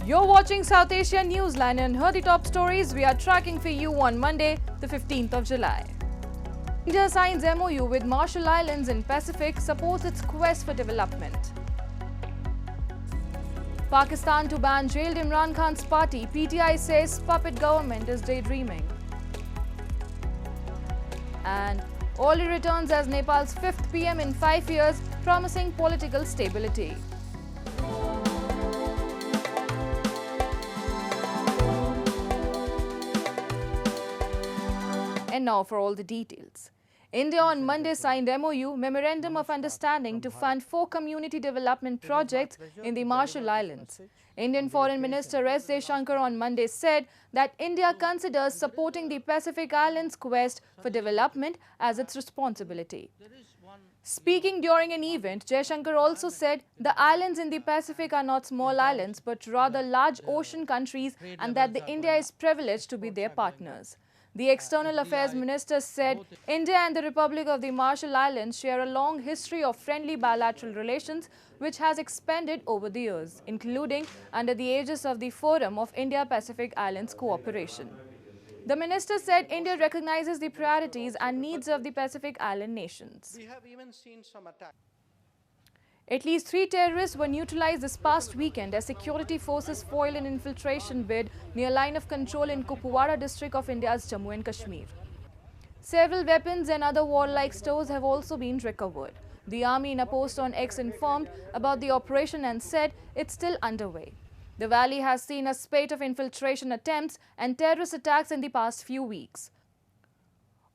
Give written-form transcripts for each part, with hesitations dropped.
You're watching South Asia Newsline and heard the top stories we are tracking for you on Monday, the 15th of July. India signs MOU with Marshall Islands in Pacific, supports its quest for development. Pakistan to ban jailed Imran Khan's party, PTI says puppet government is daydreaming. And Oli returns as Nepal's 5th PM in 5 years, promising political stability. And now for all the details. India on Monday signed MOU, Memorandum of Understanding, to fund 4 community development projects in the Marshall Islands. Indian Foreign Minister S. Jaishankar on Monday said that India considers supporting the Pacific Islands' quest for development as its responsibility. Speaking during an event, Jaishankar also said the islands in the Pacific are not small islands but rather large ocean countries, and that India is privileged to be their partners. The External Affairs Minister said India and the Republic of the Marshall Islands share a long history of friendly bilateral relations which has expanded over the years, including under the aegis of the Forum of India-Pacific Islands Cooperation. The minister said India recognizes the priorities and needs of the Pacific Island nations. We have even seen some attacks. At least 3 terrorists were neutralized this past weekend as security forces foiled an infiltration bid near line of control in Kupwara district of India's Jammu and Kashmir. Several weapons and other warlike stores have also been recovered. The army in a post on X informed about the operation and said it's still underway. The valley has seen a spate of infiltration attempts and terrorist attacks in the past few weeks.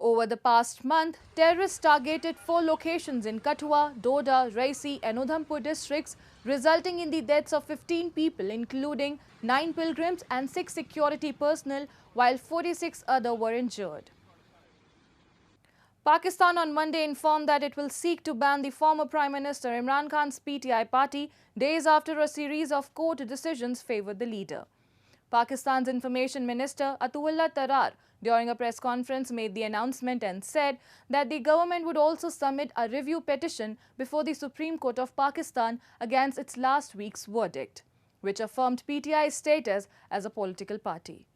Over the past month, terrorists targeted 4 locations in Kathua, Doda, Raisi and Udhampur districts, resulting in the deaths of 15 people, including 9 pilgrims and 6 security personnel, while 46 others were injured. Pakistan on Monday informed that it will seek to ban the former Prime Minister Imran Khan's PTI party days after a series of court decisions favored the leader. Pakistan's Information Minister Atullah Tarar during a press conference made the announcement and said that the government would also submit a review petition before the Supreme Court of Pakistan against its last week's verdict, which affirmed PTI's status as a political party.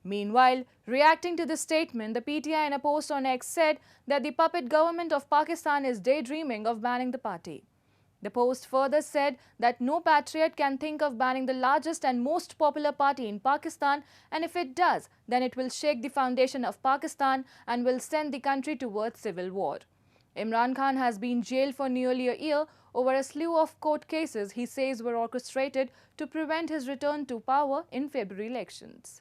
Meanwhile, reacting to this statement, the PTI in a post on X said that the puppet government of Pakistan is daydreaming of banning the party. The post further said that no patriot can think of banning the largest and most popular party in Pakistan, and if it does, then it will shake the foundation of Pakistan and will send the country towards civil war. Imran Khan has been jailed for nearly a year over a slew of court cases he says were orchestrated to prevent his return to power in February elections.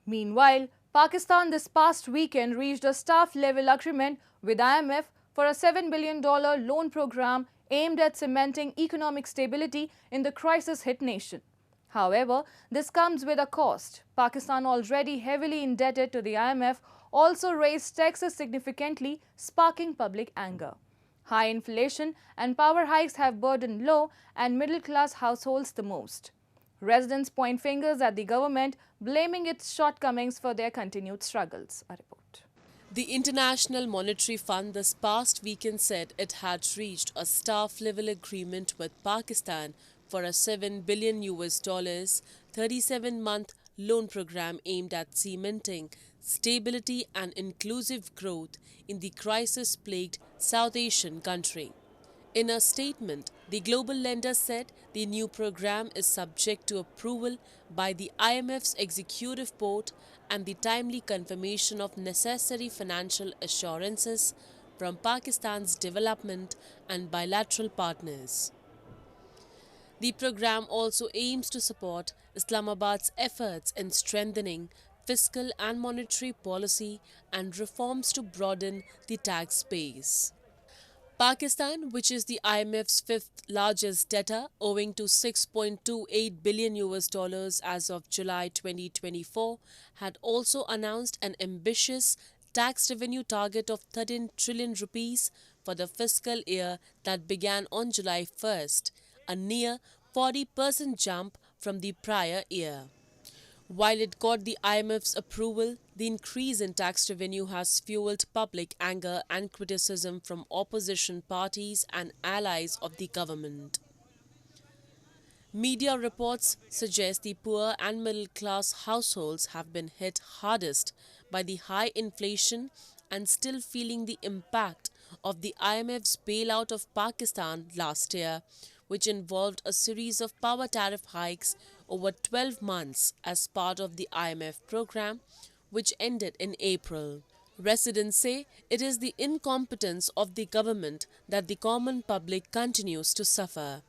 Meanwhile, Pakistan this past weekend reached a staff-level agreement with IMF for a $7 billion loan program aimed at cementing economic stability in the crisis-hit nation. However, this comes with a cost. Pakistan, already heavily indebted to the IMF, also raised taxes significantly, sparking public anger. High inflation and power hikes have burdened low and middle-class households the most. Residents point fingers at the government, blaming its shortcomings for their continued struggles. A report. The International Monetary Fund this past weekend said it had reached a staff-level agreement with Pakistan for a $7 billion 37-month loan program aimed at cementing stability and inclusive growth in the crisis-plagued South Asian country. In a statement, the global lender said the new program is subject to approval by the IMF's executive board and the timely confirmation of necessary financial assurances from Pakistan's development and bilateral partners. The program also aims to support Islamabad's efforts in strengthening fiscal and monetary policy and reforms to broaden the tax base. Pakistan, which is the IMF's 5th largest debtor, owing to $6.28 billion as of July 2024, had also announced an ambitious tax revenue target of 13 trillion rupees for the fiscal year that began on July 1st, a near 40% jump from the prior year. While it got the IMF's approval, the increase in tax revenue has fueled public anger and criticism from opposition parties and allies of the government. Media reports suggest the poor and middle-class households have been hit hardest by the high inflation and still feeling the impact of the IMF's bailout of Pakistan last year, which involved a series of power tariff hikes over 12 months as part of the IMF program, which ended in April. Residents say it is the incompetence of the government that the common public continues to suffer.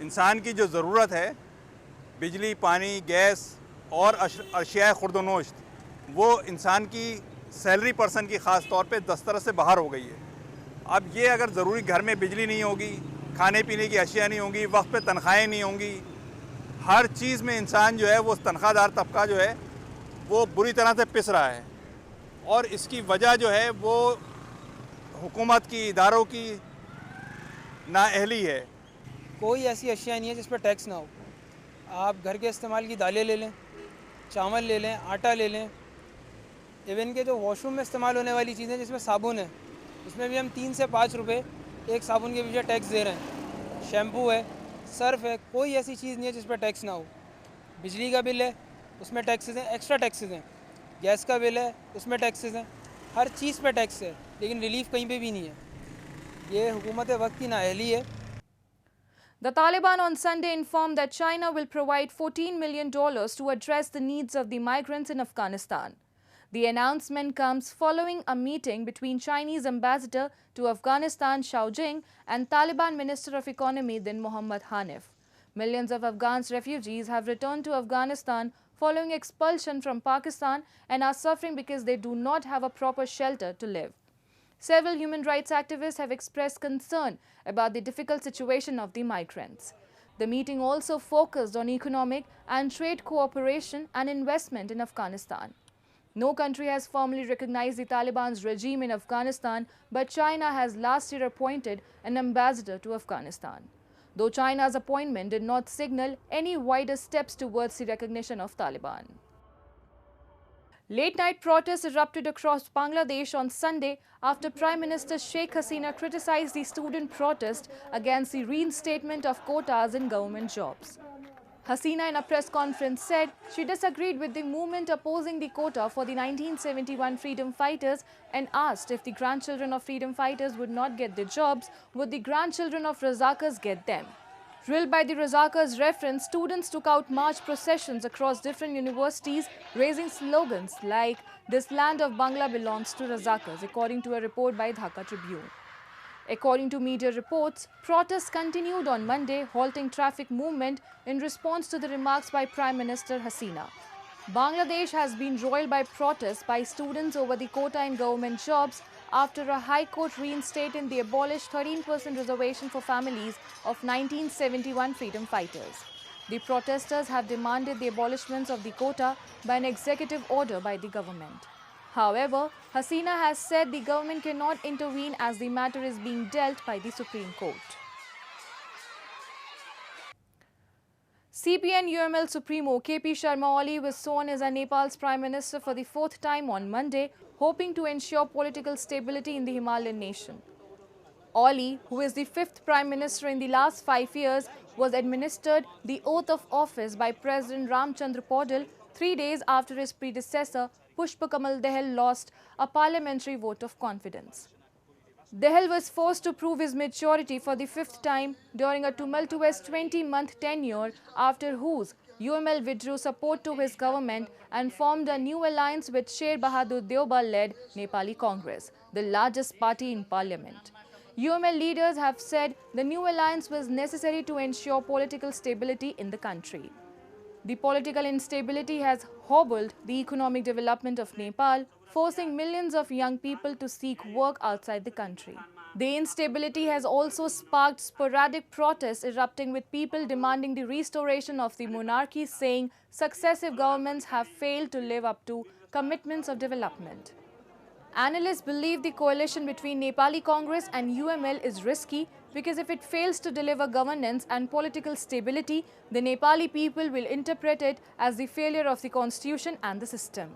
इंसान की जो ज़रूरत है बिजली, पानी, gas और अशिया खुर्दनोश्त वो इंसान की सैलरी पर्सन की ख़ास तौर पे दस्तरस से बाहर हो गई है। अब ये अगर ज़रूरी घर में बिजली नहीं होगी, खाने पीने की अशिया नहीं होंगी, वक्त पे तनख्वाहें नहीं होंगी, हर चीज़ में इंसान जो है वो तनख्वाहदार तबका जो है वो बुरी तरह से पिस रहा है और इसकी वजह जो है वो हुकूमत की, इदारों की नाअहली है। कोई ऐसी अशिया नहीं है जिस पर टैक्स ना हो। आप घर के इस्तेमाल की दालें ले लें, चावल ले लें, आटा ले लें, इवन के जो वॉशरूम में इस्तेमाल होने वाली चीज़ें जिसमें साबुन है उसमें भी हम 3 से 5 रुपए एक साबुन के पीछे टैक्स दे रहे हैं। शैम्पू है, सर्फ है, कोई ऐसी चीज़ नहीं है जिस पर टैक्स ना हो। बिजली का बिल है उसमें टैक्सेस हैं, एक्स्ट्रा टैक्सेस हैं। गैस का बिल है उसमें टैक्सेस हैं, हर चीज़ पे टैक्स है, लेकिन रिलीफ कहीं पे भी नहीं है। ये हुकूमत वक्त की नाअहली है। The Taliban on Sunday informed that China will provide $14 million to address the needs of the migrants in Afghanistan. The announcement comes following a meeting between Chinese ambassador to Afghanistan Shao Jing and Taliban Minister of Economy Din Mohammad Hanif. Millions of Afghan refugees have returned to Afghanistan following expulsion from Pakistan and are suffering because they do not have a proper shelter to live. Several human rights activists have expressed concern about the difficult situation of the migrants. The meeting also focused on economic and trade cooperation and investment in Afghanistan. No country has formally recognized the Taliban's regime in Afghanistan, but China has last year appointed an ambassador to Afghanistan. Though China's appointment did not signal any wider steps towards the recognition of Taliban. Late-night protests erupted across Bangladesh on Sunday after Prime Minister Sheikh Hasina criticized the student protest against the reinstatement of quotas in government jobs. Hasina in a press conference said she disagreed with the movement opposing the quota for the 1971 freedom fighters and asked if the grandchildren of freedom fighters would not get the jobs, would the grandchildren of Razakars get them? Thrilled by the Razakars' reference, students took out march processions across different universities, raising slogans like, "This land of Bangla belongs to Razakars," according to a report by Dhaka Tribune. According to media reports, protests continued on Monday, halting traffic movement in response to the remarks by Prime Minister Hasina. Bangladesh has been roiled by protests by students over the quota in government jobs after a High Court reinstated the abolished 13% reservation for families of 1971 freedom fighters. The protesters have demanded the abolishment of the quota by an executive order by the government. However, Hasina has said the government cannot intervene as the matter is being dealt by the Supreme Court. CPN UML Supremo KP Sharma Oli was sworn as Nepal's Prime Minister for the 4th time on Monday, hoping to ensure political stability in the Himalayan nation. Oli, who is the 5th Prime Minister in the last 5 years, was administered the oath of office by President Ramchandra Paudel 3 days after his predecessor Pushpa Kamal Dahal lost a parliamentary vote of confidence. Dahal was forced to prove his maturity for the 5th time during a tumultuous 20-month tenure, after whose UML withdrew support to his government and formed a new alliance with Sher Bahadur Deobal-led Nepali Congress, the largest party in parliament. UML leaders have said the new alliance was necessary to ensure political stability in the country. The political instability has hobbled the economic development of Nepal, forcing millions of young people to seek work outside the country. The instability has also sparked sporadic protests erupting, with people demanding the restoration of the monarchy, saying successive governments have failed to live up to commitments of development. Analysts believe the coalition between Nepali Congress and UML is risky because if it fails to deliver governance and political stability, the Nepali people will interpret it as the failure of the constitution and the system.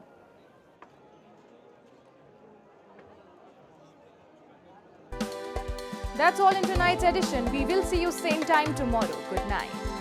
That's all in tonight's edition. We will see you same time tomorrow. Good night.